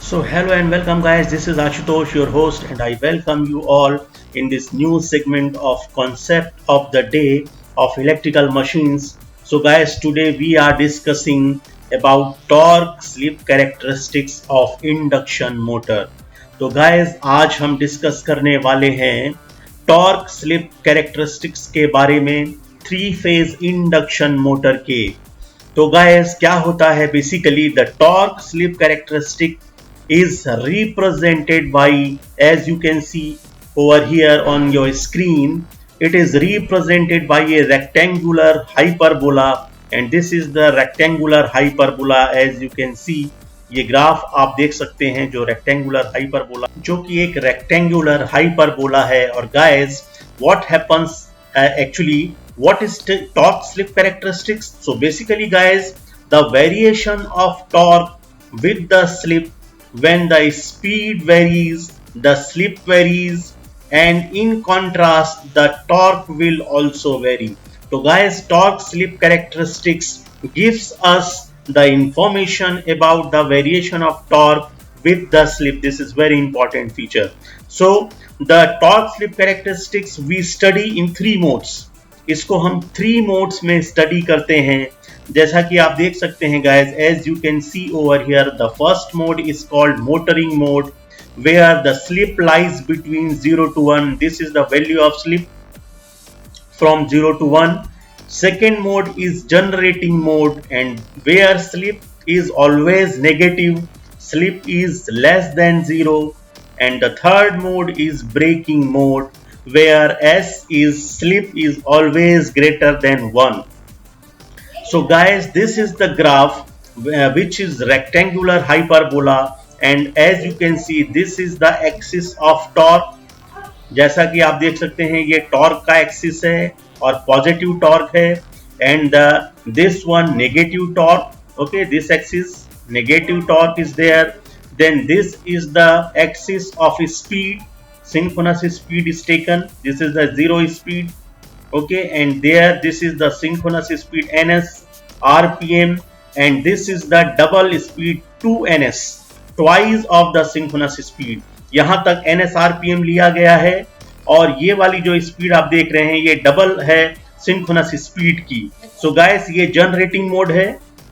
So hello and welcome guys, this is Ashutosh, your host, and I welcome you all in this new segment of concept of the day of electrical machines. So guys, today we are discussing about torque slip characteristics of induction motor. तो guys, आज हम discuss करने वाले हैं torque slip characteristics के बारे में three phase induction motor के। तो गाइस क्या होता है basically the torque slip characteristic is represented by, as you can see over here on your screen, it is represented by a rectangular hyperbola, and this is the rectangular hyperbola. As you can see, ये graph आप देख सकते हैं जो rectangular hyperbola जो कि एक rectangular hyperbola है। और guys what happens actually what is torque slip characteristics? So basically guys, the variation of torque with the slip, when the speed varies, the slip varies, and in contrast the torque will also vary. So guys, torque slip characteristics gives us the information about the variation of torque with the slip. This is very important feature. So the torque slip characteristics we study in three modes. इसको हम three modes में study करते हैं, जैसा कि आप देख सकते हैं guys, as you can see over here the first mode is called motoring mode where the slip lies between 0 to 1. This is the value of slip from 0 to 1. Second mode is generating mode and where slip is always negative, slip is less than 0. And the third mode is braking mode where S is slip is always greater than 1. So guys, this is the graph which is rectangular hyperbola, and as you can see this is the axis of torque. जैसा कि आप देख सकते हैं ये torque का axis है और पॉजिटिव टॉर्क है, and this one negative torque. Okay, this axis negative torque is there. Then this is the axis of speed. Synchronous speed is taken. This is the zero speed. Okay, and there this is the synchronous speed ns rpm, and this is the double speed 2ns, twice of the synchronous speed. यहाँ तक ns rpm लिया गया है, और ये वाली जो speed आप देख रहे हैं ये डबल है सिंक्रोनस स्पीड की. सो गाइस, ये जनरेटिंग मोड है,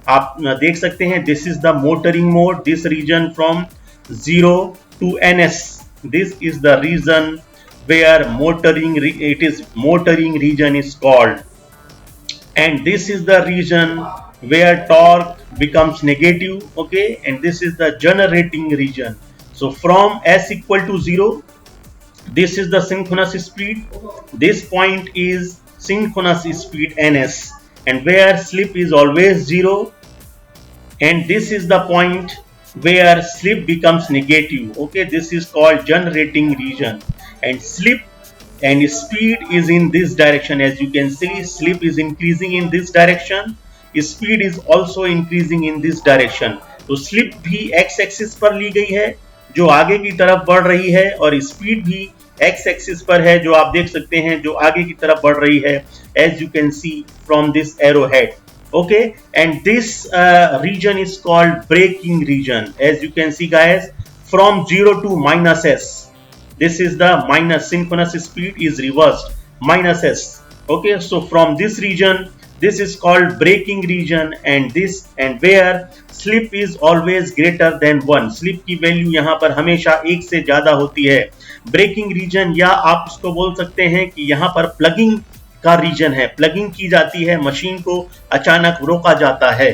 आप देख सकते हैं. This is the motoring mode. This region from 0 to ns, this is the region where motoring region is called, and this is the region where torque becomes negative. Okay, and this is the generating region. So from s equal to 0, this is the synchronous speed, this point is synchronous speed ns, and where slip is always 0, and this is the point where slip becomes negative. Okay, this is called generating region, and slip and speed is in this direction. As you can see, slip is increasing in this direction, speed is also increasing in this direction. तो slip भी x axis पर ली गई है जो आगे की तरफ बढ़ रही है, और स्पीड भी x एक्सिस पर है जो आप देख सकते हैं जो आगे की तरफ बढ़ रही है, as you can see from this arrowhead. Okay, and this region is called braking region. As you can see guys, from 0 to minus s, this is the minus synchronous speed is reversed, minus s. Okay, so from this region, this is called braking region, and this and where slip is always greater than 1. slip की value यहाँ पर हमेशा 1 से ज्यादा होती है. Breaking reason, या आप इसको बोल सकते हैं कि यहाँ पर प्लगिंग का रीजन है, प्लगिंग की जाती है, मशीन को अचानक रोका जाता है.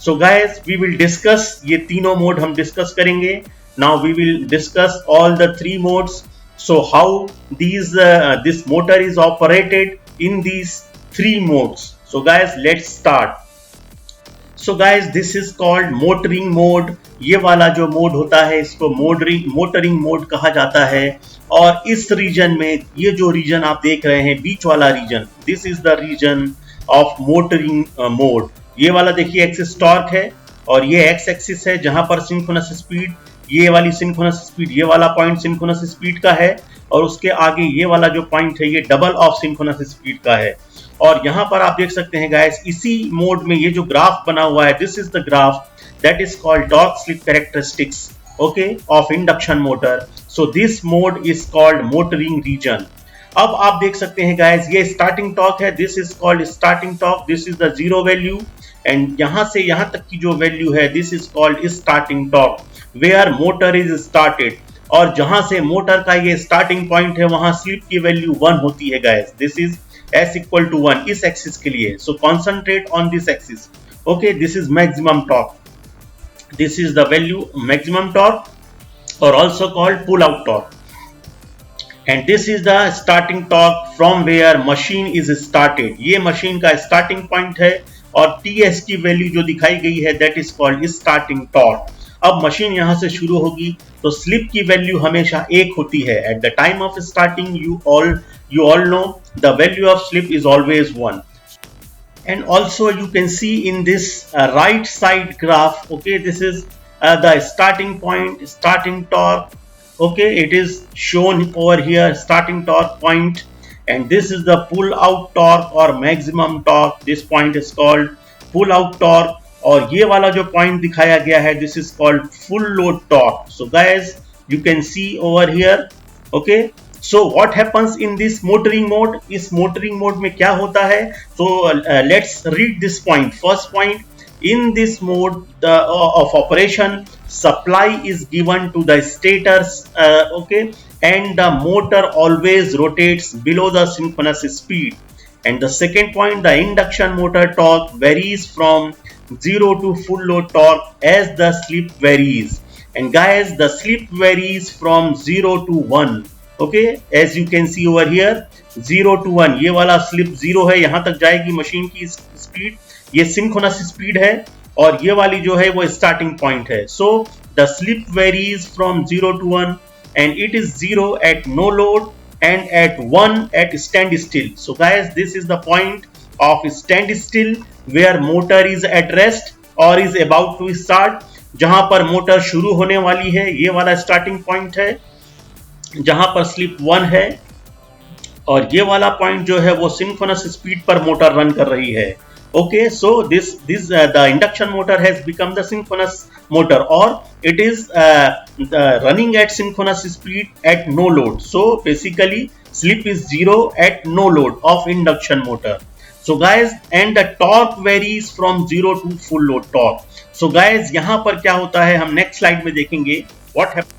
So guys, we will discuss, ये तीनों मोड हम डिस्कस करेंगे. Now we will discuss all the three modes. So how this motor is operated in these three modes. So guys, let's start. So guys, this is called motoring mode. ये वाला जो mode होता है इसको motoring mode कहा जाता है. और इस रीजन में, ये जो रीजन आप देख रहे हैं बीच वाला region, this is the region of motoring mode. ये वाला देखिए एक्सिस टॉर्क है, और ये एक्स एक्सिस है जहां पर सिंक्रोनस स्पीड, ये वाली सिंक्रोनस स्पीड, ये वाला पॉइंट सिंक्रोनस स्पीड का है, और उसके आगे ये वाला जो पॉइंट है ये डबल ऑफ सिंक्रोनस स्पीड का है. और यहाँ पर आप देख सकते हैं गाइस, इसी मोड में ये जो ग्राफ बना हुआ है, this is the graph that is called torque slip characteristics. okay, of induction motor. So this mode is called motoring region. अब आप देख सकते हैं गाइस, ये स्टार्टिंग टॉर्क है, this is called starting torque, this is the zero value, and यहां से यहां तक की जो वैल्यू है this is called starting torque, where motor is started. और जहां से मोटर का ये स्टार्टिंग पॉइंट है वहां स्लिप की वैल्यू 1 होती है guys, this is s equal to 1 इस एक्सिस के लिए। So concentrate on this axis, okay, this is maximum torque, this is the value maximum torque or also called pull out torque, and this is the starting torque from where machine is started। ये machine का starting point है और ts की value जो दिखाई गई है that is called starting torque। अब मशीन यहां से शुरू होगी तो स्लिप की वैल्यू हमेशा 1 होती है। At the time of starting you all know the value of slip is always 1। And also you can see in this right side graph, okay, this is the starting point, starting torque, okay, it is shown over here, starting torque point, and this is the pull out torque or maximum torque, this point is called pull out torque, और ये वाला जो point दिखाया गया है this is called full load torque। So guys, you can see over here, okay, so what happens in this motoring mode, इस motoring mode में क्या होता है? So let's read this point, first point, in this mode of operation supply is given to the stators, okay, and the motor always rotates below the synchronous speed, and the second point, the induction motor torque varies from 0 to full load torque as the slip varies, and guys the slip varies from 0 to 1, okay, as you can see over here 0 to 1, ये वाला slip 0 है, यहां तक जाएगी machine की speed, ये synchronous speed है, और ये वाली जो है वो स्टार्टिंग पॉइंट है। So the slip varies from 0 to 1 and it is 0 at no load and at 1 at standstill। So guys, this is the point of standstill where motor is at rest or is about to start, जहां पर motor शुरू होने वाली है, ये वाला starting point है जहां पर स्लिप 1 है, और ये वाला पॉइंट जो है वो सिंक्रोनस स्पीड पर मोटर रन कर रही है। Okay, so this the induction motor has become the synchronous motor और it is running at synchronous speed at no load. So basically slip is 0 at no load of induction motor. So guys, and the torque varies from 0 to full load torque। So guys, यहाँ पर क्या होता है हम next slide में देखेंगे what happens।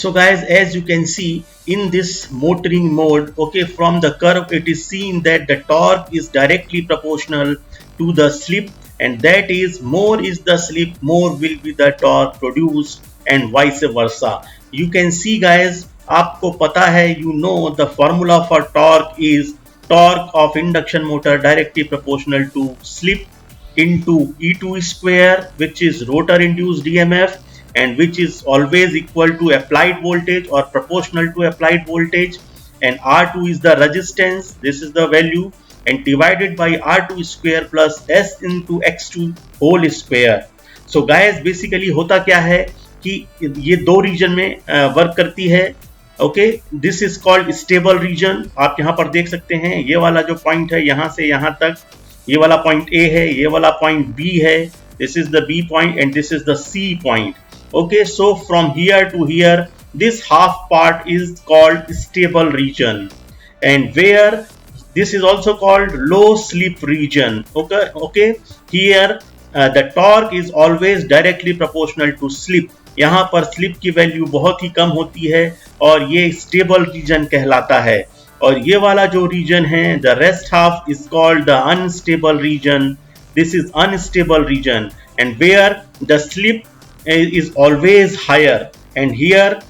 So guys, as you can see in this motoring mode, okay, from the curve it is seen that the torque is directly proportional to the slip, and that is more is the slip, more will be the torque produced and vice versa। You can see guys, आपको पता है, you know the formula for torque is torque of induction motor directly proportional to slip into E2 square, which is rotor induced EMF, and which is always equal to applied voltage or proportional to applied voltage, and R2 is the resistance, this is the value, and divided by R2 square plus S into X2 whole square। So guys, basically होता क्या है कि ये दो reason में work करती है। Okay, this is called stable region. आप यहाँ पर देख सकते हैं ये वाला जो पॉइंट है यहाँ से यहाँ तक, ये वाला पॉइंट ए है, ये वाला पॉइंट बी है, this is the B point and this is the C point. Okay, so from here to here this half part is called stable region, and where this is also called low slip region. Okay, here the torque is always directly proportional to slip. यहाँ पर slip की value बहुत ही कम होती है और ये stable reason कहलाता है। और ये वाला जो रीजन है, the rest half is called the unstable region, this is unstable region, and where the slip is always higher, and here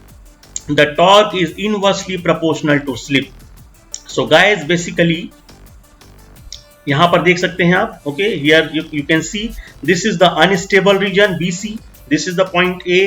the torque is inversely proportional to slip। So guys, basically यहाँ पर देख सकते हैं आप, okay, here you can see this is the unstable region BC, this is the point A,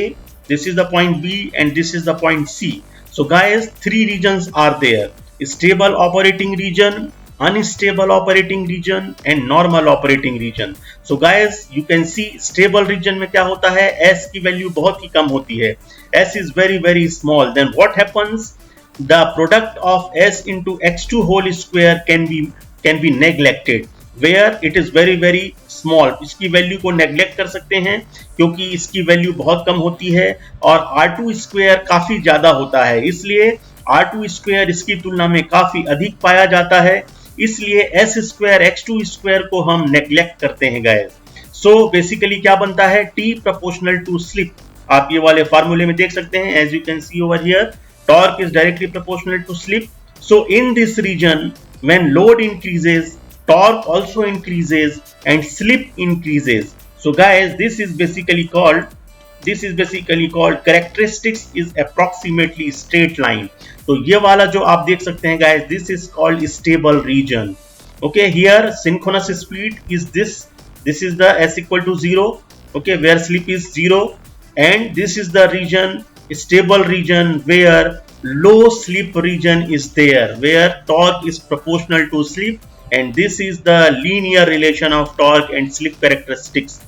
this is the point B, and this is the point C। So guys, three regions are there: stable operating region, unstable operating region, and normal operating region। So guys, you can see stable region में क्या होता है, S की value बहुत ही कम होती है, S is very small। Then what happens, the product of S into X2 whole square can be neglected, where it is very very small. इसकी value को नेग्लेक्ट कर सकते हैं क्योंकि इसकी वैल्यू बहुत कम होती है और R2 स्क्वायर काफी ज्यादा होता है, इसलिए R2 स्क्वायर इसकी तुलना में काफी अधिक पाया जाता है, इसलिए S स्क्वायर X2 स्क्वायर को हम नेग्लेक्ट करते हैं गाइस। सो बेसिकली क्या बनता है, T प्रोपोर्शनल टू स्लिप। आप ये वाले फार्मूले में देख सकते हैं, as you can see over here, torque is directly proportional to slip. So in this region when load increases, torque also increases and slip increases. So guys, this is basically called characteristics is approximately straight line. तो ये वाला जो आप देख सकते हैं guys, this is called stable region. Okay, here synchronous speed is this is the s equal to 0, okay, where slip is 0, and this is the region, stable region, where low slip region is there, where torque is proportional to slip, and this is the linear relation of torque and slip characteristics.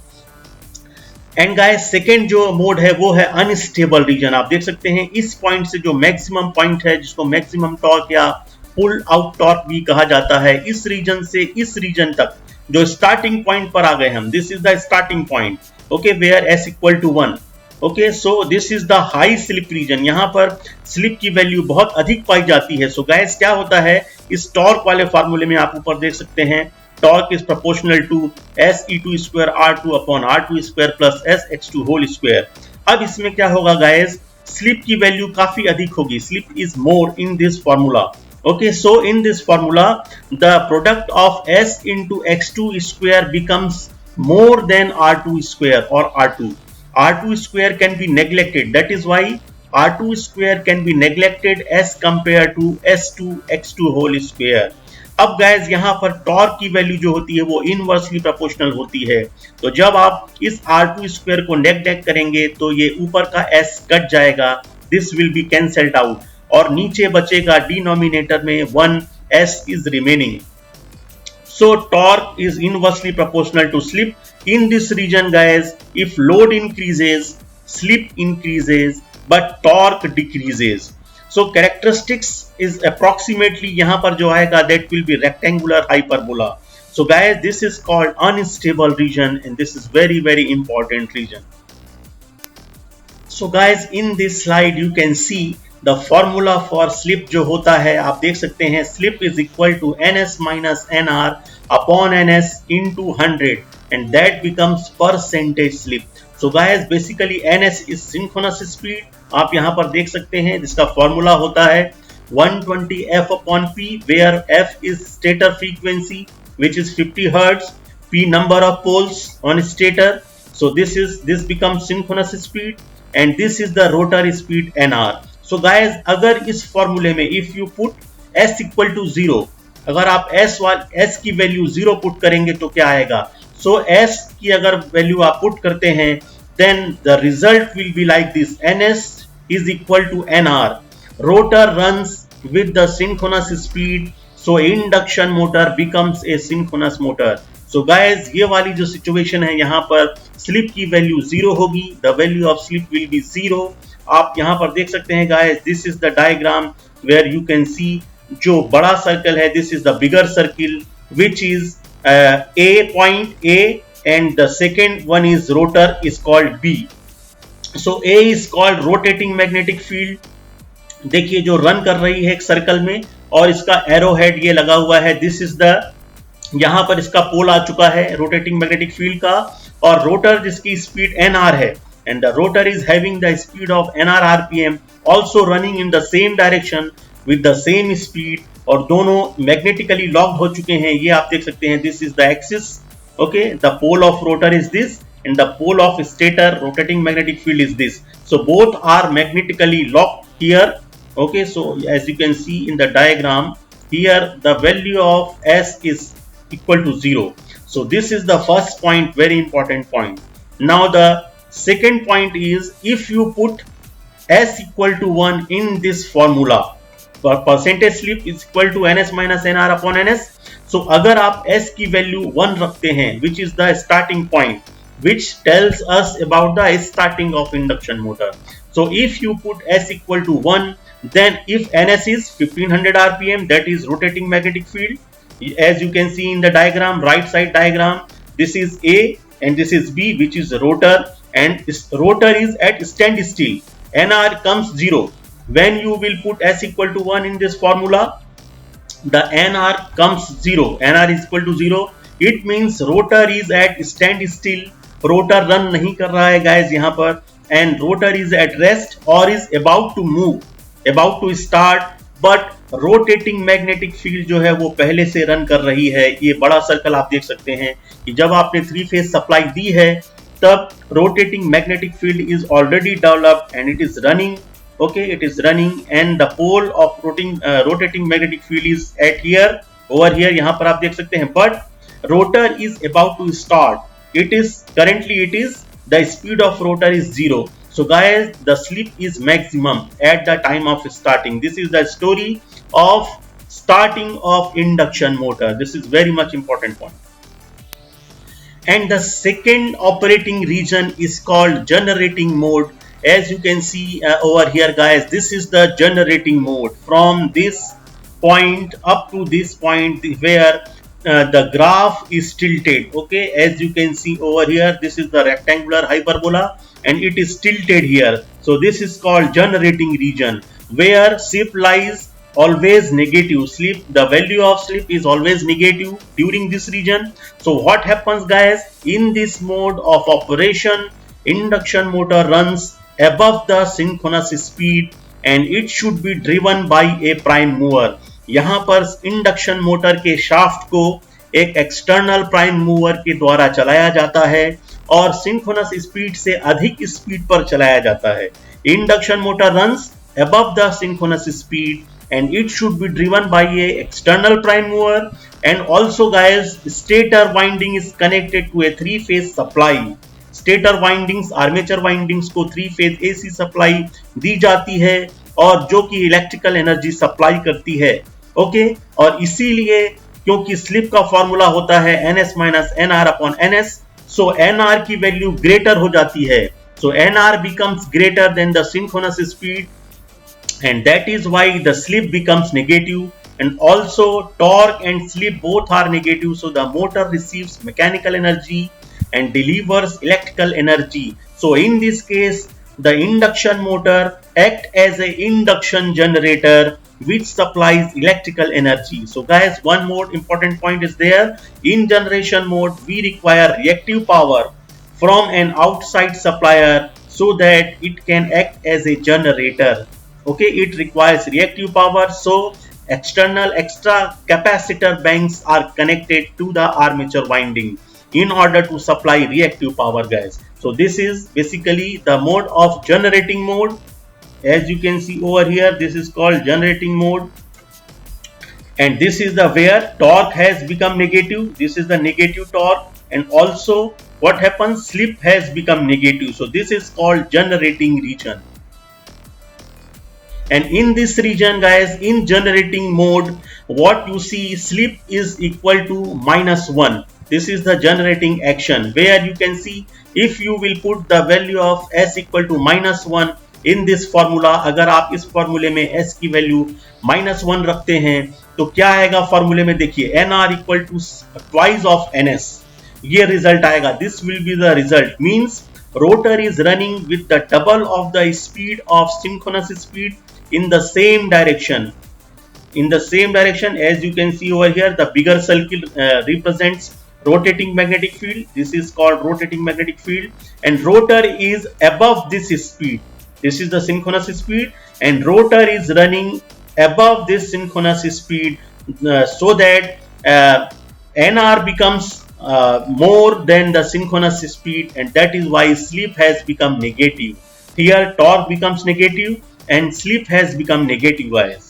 And guys second जो mode है वो है unstable region. आप देख सकते हैं इस point से जो मैक्सिमम पॉइंट है, जिसको मैक्सिमम टॉर्क या पुल आउट टॉर्क भी कहा जाता है, इस रीजन से इस रीजन तक जो स्टार्टिंग पॉइंट पर आ गए हम, this is the starting point, okay, where s equal to 1, okay. So this is the high slip region, यहाँ पर स्लिप की वैल्यू बहुत अधिक पाई जाती है। सो गाइस क्या होता है, इस टॉर्क वाले फार्मूले में आप ऊपर देख सकते हैं, torque is proportional to SE2 square R2 upon R2 square plus SX2 whole square. अब इसमें क्या होगा गाइस, स्लिप की वैल्यू काफी अधिक होगी, slip is more in this formula, okay, so in this formula the product of s into x2 square becomes more than r2 square or r2 square can be neglected, that is why r2 square can be neglected as compared to s2 x2 whole square। अब guys यहाँ पर torque की value जो होती है वो inversely proportional होती है, तो जब आप इस r2 स्क्वायर को नेग्लेक्ट करेंगे तो ये ऊपर का s कट जाएगा, this will be cancelled out, और नीचे बचेगा डिनोमिनेटर में 1s is remaining. So torque is inversely proportional to slip. In this region guys, if load increases, slip increases but torque decreases. So characteristics is approximately यहाँ पर जो आएगा that will be rectangular hyperbola. So guys, this is called unstable region and this is very very important region. So guys, in this slide you can see the formula for slip जो होता है, आप देख सकते हैं, slip is equal to ns minus nr upon ns into 100 and that becomes percentage slip. So guys, basically ns is synchronous speed, आप यहाँ पर देख सकते हैं, जिसका फॉर्मूला होता है 120 f upon p, where f is stator frequency which is 50 hertz, p number of poles on stator, so this becomes synchronous speed and this is the rotor speed nr. So guys, अगर इस फॉर्मूले में if you put s equal to 0, अगर आप s की value 0 put करेंगे तो क्या आएगा, सो s की अगर वैल्यू आप पुट करते हैं then the result will be like this, ns is equal to nr, rotor runs with the synchronous speed, so induction motor becomes a synchronous motor. So guys, ये वाली जो सिचुएशन है, यहाँ पर स्लिप की वैल्यू 0 होगी, the value of slip will be 0। आप यहाँ पर देख सकते हैं guys, this is the diagram where you can see, जो बड़ा सर्कल है this is the bigger circle which is A point A and the second one is rotor is called B. So A is called rotating magnetic field, देखिए जो run कर रही है एक circle में और इसका एरो हेड ये लगा हुआ है, दिस इज द, यहाँ पर इसका पोल आ चुका है रोटेटिंग मैग्नेटिक फील्ड का, और रोटर जिसकी स्पीड nr है and the rotor is having the speed of nr rpm also running in the same direction with the same speed, और दोनों मैग्नेटिकली लॉक्ड हो चुके हैं, ये आप देख सकते हैं, this is the axis, okay, the pole of rotor is this and the pole of stator rotating magnetic field is this, so both are magnetically locked here, okay. So as you can see in the diagram here, the value of s is equal to 0. So this is the first point, very important point. Now the second point is, if you put s equal to 1 in this formula, percentage slip is equal to ns minus nr upon ns. So अगर आप s की value 1 रखते हैं, which is the starting point, which tells us about the starting of induction motor. So if you put s equal to 1, then if ns is 1500 rpm, that is rotating magnetic field, As you can see in the diagram, right side diagram, this is A and this is B, which is rotor, and this rotor is at standstill. NR comes 0. When you will put S equal to 1 in this formula, the NR comes 0. NR is equal to 0. It means rotor is at standstill. Rotor run नहीं कर रहा है guys यहाँ पर, and rotor is at rest or is about to move, about to start, but rotating magnetic field जो है वो पहले से रन कर रही है. ये बड़ा सर्कल आप देख सकते हैं कि जब आपने 3 फेज सप्लाई दी है तब rotating magnetic field is already developed and it is running. Okay, it is running and the pole of rotating magnetic field is at here, over here. यहाँ पर आप देख सकते हैं, but rotor is about to start. It is currently the speed of rotor is 0. So guys, the slip is maximum at the time of starting. This is the story of starting of induction motor. This is very much important point. And the second operating region is called generating mode. As you can see over here guys, this is the generating mode. From this point up to this point where the graph is tilted. Okay, as you can see over here, this is the rectangular hyperbola and it is tilted here. So this is called generating region, where slip lies always negative. Slip, the value of slip is always negative during this region. So what happens guys, in this mode of operation, induction motor runs above the synchronous speed and it should be driven by a prime mover. यहाँ पर induction motor के shaft को एक external prime mover के द्वारा चलाया जाता है और सिंक्रोनस स्पीड से अधिक स्पीड पर चलाया जाता है. Induction motor runs above the synchronous speed and it should be driven by a external prime mover. And also guys, stator winding is connected to a 3-phase supply. Stator windings, armature windings को 3 phase AC supply दी जाती है और जो कि electrical energy supply करती है. Okay, और इसीलिए क्योंकि स्लिप का फॉर्मूला होता है ns minus nr upon ns, सो nr की वैल्यू ग्रेटर हो जाती है. सो nr becomes greater than the synchronous speed and that is why the slip becomes negative. And also torque and slip both are negative, so the motor receives mechanical energy and delivers electrical energy. So in this case, the induction motor acts as an induction generator which supplies electrical energy. So guys, one more important point is there. In generation mode, we require reactive power from an outside supplier so that it can act as a generator. Okay, it requires reactive power, so external extra capacitor banks are connected to the armature winding in order to supply reactive power guys. So this is basically the mode of generating mode. As you can see over here, this is called generating mode, and this is the where torque has become negative. This is the negative torque, and also what happens, slip has become negative. So this is called generating region. And in this region guys, in generating mode, what you see, slip is equal to -1. This is the generating action, where you can see if you will put the value of s equal to -1 in this formula. अगर आप इस फॉर्मूले में s की value -1 रखते हैं तो क्या आएगा फॉर्मूले में, देखिए nr equal to twice of ns, ये रिजल्ट आएगा. This will be the result, means rotor is running with the double of the speed of synchronous speed in the same direction. In the same direction, as you can see over here, the bigger circle represents rotating magnetic field. This is called rotating magnetic field, and rotor is above this speed. This is the synchronous speed, and rotor is running above this synchronous speed so that nr becomes more than the synchronous speed, and that is why slip has become negative. Here torque becomes negative and slip has become negative guys.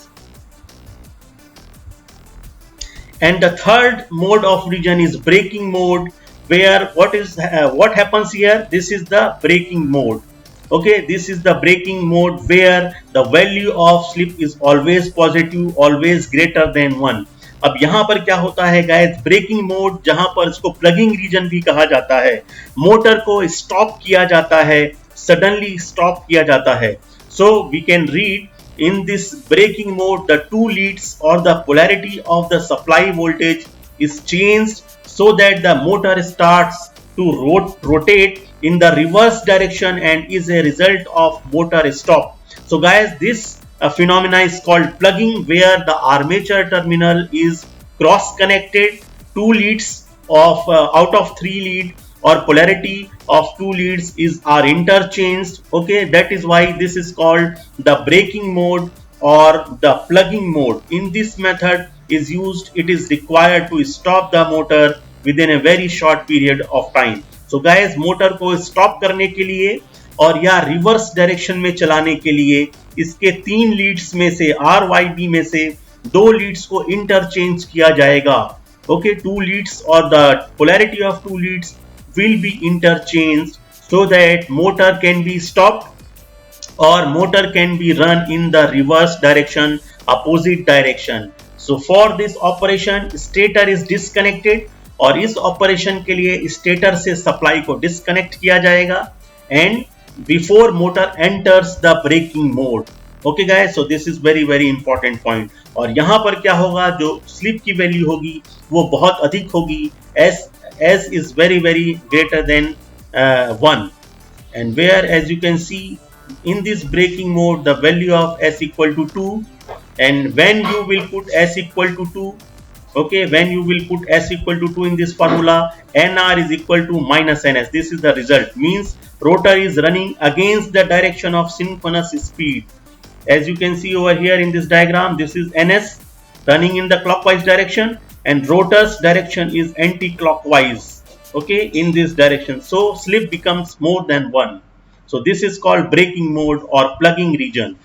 And the third mode of region is braking mode, where what happens here, this is the braking mode. Okay, this is the braking mode where the value of slip is always positive, always greater than 1. अब यहाँ पर क्या होता है guys, breaking mode, जहां पर इसको plugging reason भी कहा जाता है, मोटर को स्टॉप किया जाता है, सडनली स्टॉप किया जाता है. So we can read In this braking mode, the two leads or the polarity of the supply voltage is changed so that the motor starts to rotate in the reverse direction and is a result of motor stop. So guys, this phenomena is called plugging, where the armature terminal is cross connected. Two leads of out of three lead or polarity of two leads is are interchanged. Okay, that is why this is called the braking mode or the plugging mode. In this method is used, it is required to stop the motor within a very short period of time. So guys, motor को stop करने के लिए और या reverse direction में चलाने के लिए इसके तीन लीड्स में से RYB में से दो लीड्स को इंटरचेंज किया जाएगा. Okay, two leads or the polarity of two leads will be interchanged so that motor can be stopped or motor can be run in the reverse direction, opposite direction. So for this operation, stator is disconnected और इस operation के लिए stator से supply को disconnect किया जाएगा and before motor enters the braking mode. Okay guys, so this is very very important point. और यहाँ पर क्या होगा, जो स्लिप की वैल्यू होगी वो बहुत अधिक होगी. S is very very greater than 1 and where as you can see in this braking mode the value of s equal to 2, and when you will put s equal to 2, okay, when you will put s equal to 2 in this formula, nr is equal to minus ns. This is the result, means rotor is running against the direction of synchronous speed. As you can see over here in this diagram, this is ns running in the clockwise direction and rotor's direction is anti-clockwise, okay, in this direction. So slip becomes more than 1. So this is called braking mode or plugging region.